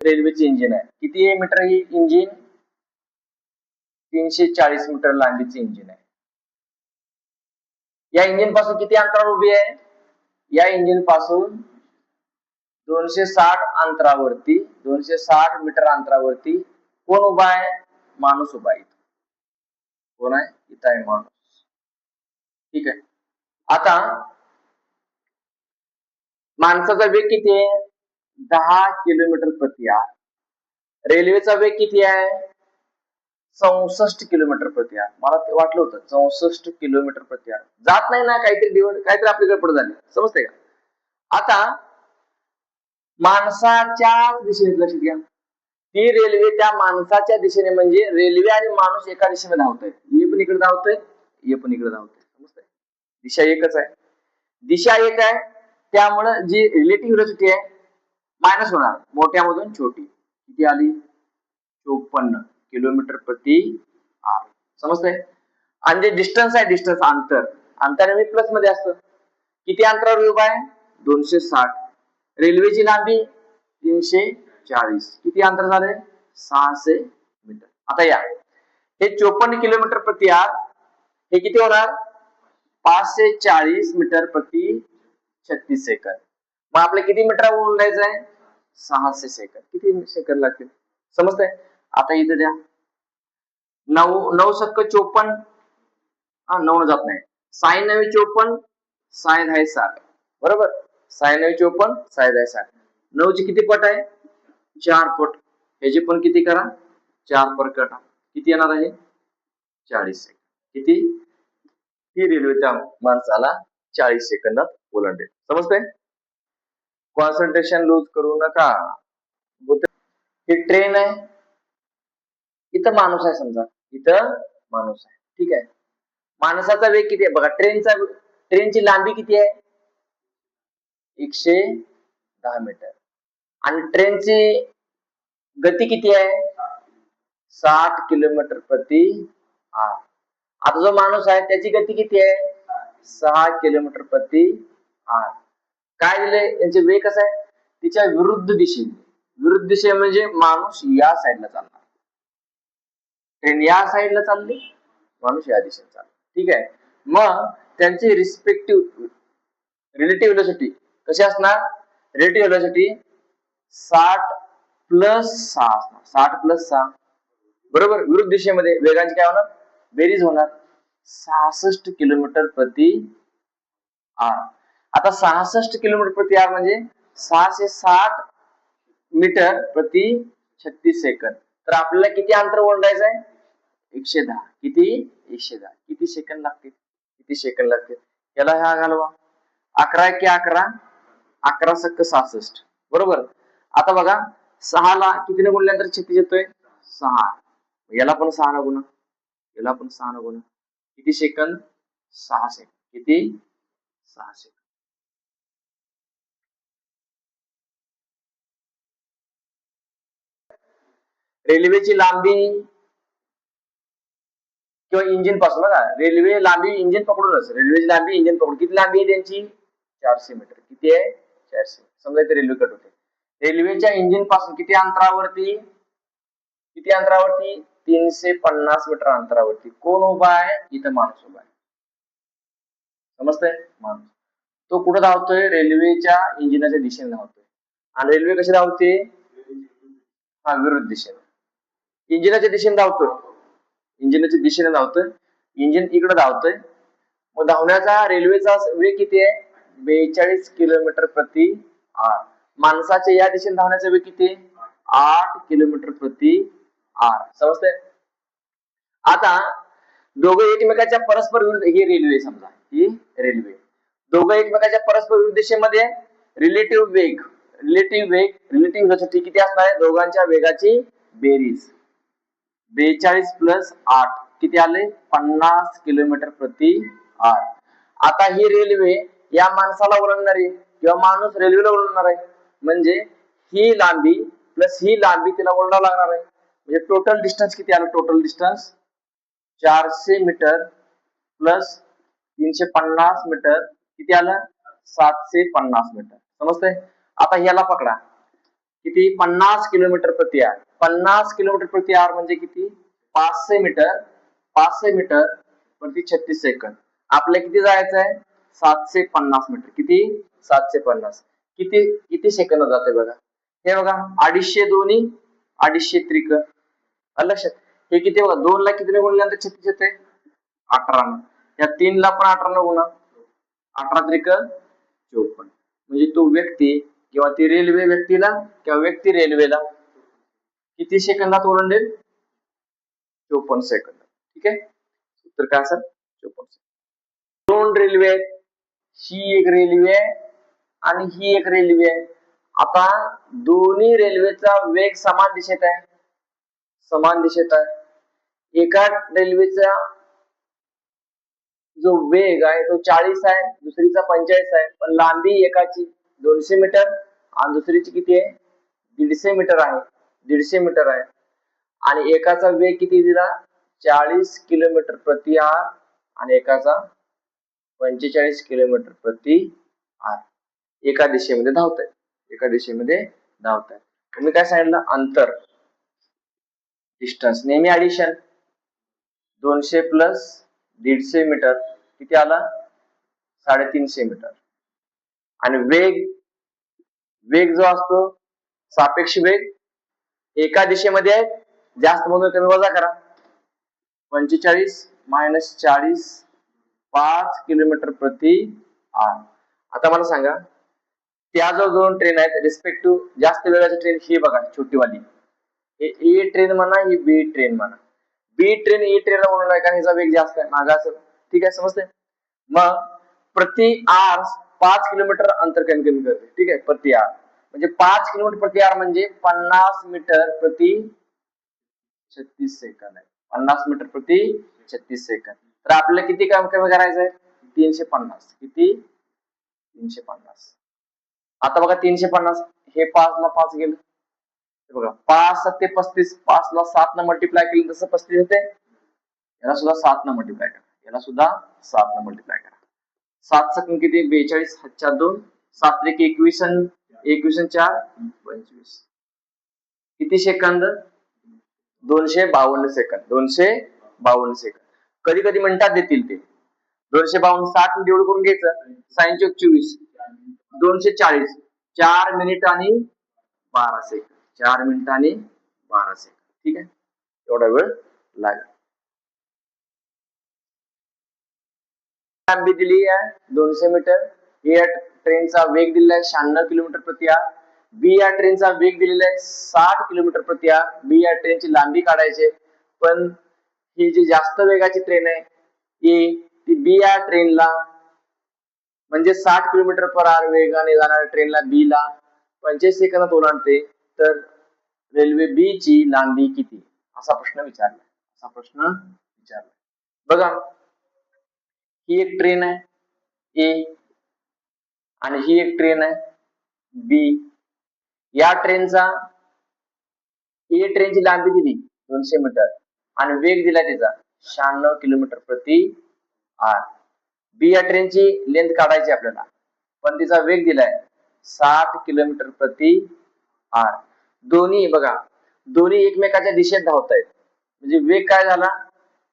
रेल्वेचे इंजिन आहे. किती मीटर ही इंजिन? 340 मीटर लांबीचे इंजिन आहे. या इंजिन पासून किती अंतरावर उभी आहे? या इंजिन पासून 260 अंतरावरती, 260 मीटर अंतरावरती कोण उभा आहे? माणूस उभा आहे. कोण आहे? इथं आहे माणूस. ठीक आहे. आता माणसाचा वेग किती आहे? 10 किलोमीटर प्रति आर. रेल्वेचा वेग किती आहे? 64 किलोमीटर प्रति आर. मला वाटलं होतं 64 किलोमीटर प्रति आर. जात नाही ना, काहीतरी आपल्याकडे पुढे झाले. समजते का? आता माणसाच्या दिशेने लक्ष द्या. ती रेल्वे त्या माणसाच्या दिशेने, म्हणजे रेल्वे आणि माणूस एका दिशेने धावतोय. हे पण इकडे धावतोय, हे पण इकडे धावतोय. समजतंय? दिशा एकच आहे. दिशा एक आहे, त्यामुळे जी रिलेटिव्ह व्हेलॉसिटी आहे मायनस होणार, मोठ्यामधून छोटी. किती आली? 54 किलोमीटर प्रति आर. समजतंय? आणि जे डिस्टन्स आहे, डिस्टन्स अंतर नेहमी प्लस मध्ये असतं. किती अंतरावर उभा आहे? 260. रेल्वेची लांबी 340. किती अंतर झाले? 600 मीटर. आता या हे 54 किलोमीटर प्रति आर हे किती होणार? 540 मीटर प्रति 36 सेकंद. मग आपल्या किती मीटर ओलांडायचं आहे? 600 सेकंद. किती सेकंद लागतील? समजतंय? आता इथे द्या 9 सक्क 54. 9 जात नाही. 6 9 54, 6 10 60. बरोबर? 6 9 54, 6 10 60. 9 ची किती पट आहे? 4 पट. ह्याची पण किती करा? 4 पट करा. किती येणार आहे? 40 सेकंद. किती? ही रेल्वे त्या माणसाला 40 सेकंदात ओलांडेल. समजतंय? कॉन्सन्ट्रेशन लूज करू नका. ही ट्रेन आहे, इथं माणूस आहे. समजा इथं माणूस आहे. ठीक आहे. माणसाचा वेग किती आहे बघा? ट्रेनची लांबी किती आहे? 110 मीटर. आणि ट्रेनची गती किती आहे? 60 किलोमीटर प्रति आर. आता जो माणूस आहे त्याची गती किती आहे? 6 किलोमीटर प्रति आर. काय दिले? यांचे वेग कसं आहे? तिच्या विरुद्ध दिशेने. विरुद्ध दिशे म्हणजे माणूस या साईडला चालणार, ट्रेन या साईडला चालली, माणूस या दिशेने चालला. ठीक आहे. मग त्यांची रिस्पेक्टिव्ह रिलेटिव्ह व्हेलॉसिटी कशी असणार? रिलेटिव्ह व्हेलॉसिटी 60 प्लस 6 असणार. 60 प्लस 6 बरोबर. विरुद्ध दिशेमध्ये वेगांची काय होणार? बेरीज होणार. 66 किलोमीटर प्रति आर. आता 66 किलोमीटर प्रति आर म्हणजे 660 मीटर प्रति 36 सेकंद. तर आपल्याला किती अंतर ओलांडायचं आहे? 110. किती? 110. किती सेकंद लागतील? किती सेकंद लागतील? याला ह्या घालवा. 11 की 11, 11 सक्क 66. बरोबर. आता बघा 6 ला कितीने गुणल्यानंतर 36 येतोय? 6. याला पण 6 ने गुणा, याला पण 6 ने गुणा. किती सेकंद? 6 सेकंद. किती? 6 सेकंद. रेल्वेची लांबी किंवा इंजिन पासून बघा, रेल्वे लांबी इंजिन पकडूनच. रेल्वेची लांबी इंजिन पकडून. किती लांबी आहे त्यांची? 400 मीटर. किती आहे? 400. समजा इथे रेल्वे कट होते. रेल्वेच्या इंजिन पासून किती अंतरावरती? किती अंतरावरती? 350 मीटर अंतरावरती कोण उभा आहे? इथं माणूस उभा आहे. समजतंय? माणूस. तो कुठं धावतोय? रेल्वेच्या इंजिनाच्या दिशेने धावतोय. आणि रेल्वे कशी धावते? विरुद्ध दिशेने. इंजिनाच्या दिशेने धावतोय, इंजिनाच्या दिशेने धावतोय. इंजिन इकडे धावतोय. मग धावण्याचा रेल्वेचा वेग किती आहे? 42 किलोमीटर प्रति आर. माणसाच्या या दिशेने धावण्याचा वेग किती आहे? 8 किलोमीटर प्रति आर. समजतंय? आता दोघे एकमेकाच्या परस्पर विरुद्ध. ही रेल्वे, समजा ही रेल्वे. दोघे एकमेकाच्या परस्पर विरुद्ध दिशेमध्ये. रिलेटिव्ह वेग रिलेटिव्ह व्हेलॉसिटी किती असणार आहे? दोघांच्या वेगाची बेरीज. 42 प्लस 8 किती आले? 50 किलोमीटर प्रति आर. आता ही रेल्वे या माणसाला ओलांडणार आहे किंवा माणूस रेल्वेला ओलांडणार आहे, म्हणजे ही लांबी प्लस ही लांबी तिला ओलांडावं लागणार आहे. म्हणजे टोटल डिस्टन्स किती आलं? Total distance 400 metre plus 350 metre किती आलं? 750 मीटर. समजतंय? आता ह्याला पकडा. किती 50 किलोमीटर प्रति आवर. 50 किलोमीटर प्रति आवर म्हणजे किती 500 मीटर प्रति 36 सेकंद. आपल्याला किती जायचं आहे 750 मीटर. किती 750. किती किती सेकंद जाते बघा. हे बघा 250 दोन्ही 250 त्रिक लक्षात. हे किती बघा 2 ला किती गुणल्यानंतर 36 येते 18. या 3 ला पण 18 गुणा 18 त्रिक 54. म्हणजे तो व्यक्ती किंवा ती रेल्वे व्यक्तीला किंवा व्यक्ती रेल्वेला किती सेकंदात ओलांडेल 54 सेकंद. ठीक आहे. उत्तर काय असेल 54 सेकंद. दोन रेल्वे आहेत. ही एक रेल्वे आहे आणि ही एक रेल्वे आहे. आता दोन्ही रेल्वेचा वेग समान दिशेत आहे. समान दिशेत आहे. एका रेल्वेचा जो वेग आहे तो 40 आहे, दुसरीचा 45 आहे. पण लांबी एकाची 200 मीटर आणि दुसरीची किती आहे 150 मीटर आहे. 150 मीटर आहे. आणि एकाचा वेग किती दिला 40 किलोमीटर प्रति आवर आणि एकाचा 45 किलोमीटर प्रति आवर. एका दिशेमध्ये धावत आहेत. एका दिशेमध्ये धावत आहेत. तुम्ही काय सांगितलं अंतर डिस्टन्स नेहमी ऍडिशन 200 प्लस 150 मीटर किती आला 350 मीटर. आणि वेग जो असतो सापेक्ष वेग एका दिशेमध्ये आहे जास्त म्हणून कमी वजा करा 45 मायनस 40 5 किलोमीटर प्रति आवर. आता मला सांगा त्या जो दोन ट्रेन आहेत रिस्पेक्टिव्ह जास्त वेगाची ट्रेन ही बघा छोटीवाली हे ए ट्रेन म्हणा ही बी ट्रेन म्हणा. बी ट्रेन ए ट्रेनला म्हणून आहे कारण हिचा वेग जास्त आहे मागा असेल. ठीक आहे समजते. मग प्रति आवर 5 किलोमीटर अंतर कमी करते. ठीक आहे प्रति आवर म्हणजे 5 किलोमीटर प्रति आवर म्हणजे 50 मीटर प्रति 36 सेकंद आहे. 50 मीटर प्रति 36 सेकंद. तर आपल्याला किती कमी करायचं आहे 350. किती 350. आता बघा 350 हे 5 ला 5 गेलं बघा 5 7 35 5 ला 7 न मल्टिप्लाय केलं तसं 35 येते. याला सुद्धा 7 न मल्टिप्लाय करा. याला सुद्धा 7 न मल्टिप्लाय करा. 7 सेकंद किती 42 हातच्या 2 7 त्रिक 21 21 4 25 किती सेकंद 252 सेकंद. 252 सेकंद. कधी कधी मिनिटात देतील ते 252 60 डिवाइड करून घ्यायचं 6 24 240 4 मिनिट आणि 12 सेकंद. 4 मिनिट आणि 12 सेकंद. ठीक आहे एवढा वेळ लागेल. लांबी दिली आहे 200 मीटर. या ट्रेनचा वेग दिलेला आहे 96 किलोमीटर प्रति आवर. बी या ट्रेनचा वेग दिलेला आहे 60 किलोमीटर प्रति आवर. बी या ट्रेनची लांबी काढायची पण ही जी जास्त वेगाची ट्रेन आहे ती बी या ट्रेनला म्हणजे 60 किलोमीटर पर आवर वेगाने जाणाऱ्या ट्रेनला बी ला 45 सेकंदात ओलांडते. तर रेल्वे बी ची लांबी किती असा प्रश्न विचारला. बघा ही एक ट्रेन आहे ए आणि ही एक ट्रेन आहे बी. या ट्रेनचा ए ट्रेनची लांबी दिली 200 मीटर आणि वेग दिला त्याचा 96 किलोमीटर प्रति आवर. बी या ट्रेनची लेंथ काढायची आपल्याला पण तिचा वेग दिलाय 60 किलोमीटर प्रति आवर. दोन्ही बघा दोन्ही एकमेकाच्या दिशेत धावतायत म्हणजे वेग काय झाला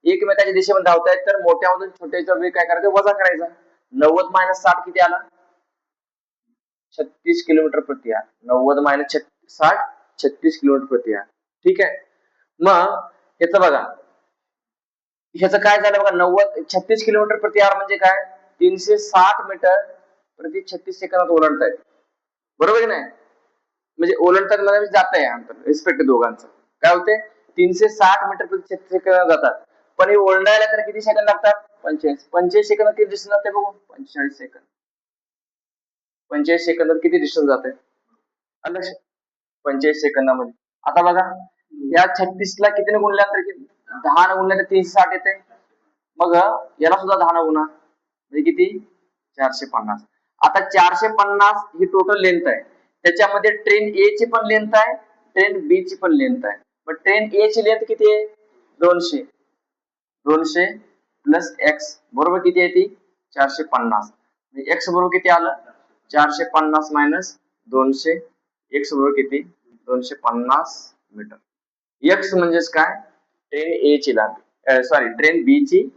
एकमेकाच्या दिशेमध्ये धावतायत. तर मोठ्यामधून छोट्याचा वेग काय करायचा वजा करायचा. 90 मायनस 60 किती आला 36 किलोमीटर प्रति आवर. 90 मायनस 60 36 किलोमीटर प्रति आवर. ठीक आहे. मग याचं बघा ह्याचं काय झालं बघा 36 किलोमीटर प्रति आवर म्हणजे काय 360 मीटर प्रति 36 सेकंदात ओलांडतायत. बरोबर की नाही. म्हणजे ओलांडतात म्हणजे जात आहे अंतर रिस्पेक्ट दोघांचं काय होते 360 मीटर प्रति 36 सेकंदात जातात. पण हे ओलांडायला तर किती सेकंद लागतात 45 सेकंद किती डिस्टन्स जाते बघू 45 सेकंद. 45 सेकंदात किती डिस्टन्स जाते 45 सेकंदामध्ये. आता बघा या 36 ला कितीने गुणल्यानंतर 10 ने गुणल्यानंतर 360 येते. मग याला सुद्धा 10 ने गुणा म्हणजे किती 450. आता 450 ही टोटल लेंथ आहे. त्याच्यामध्ये ट्रेन ए ची पण लेंथ आहे ट्रेन बी ची पण लेंथ आहे. मग ट्रेन ए ची लेंथ किती आहे 200 प्लस एक्स बरोबर किती आहे ती 450. एक्स बरोबर किती आलं 450 मायनस 200 एक्स बरोबर किती 250 मीटर. एक्स म्हणजेच काय, ट्रेन ए ची लांबी, सॉरी ट्रेन बी ची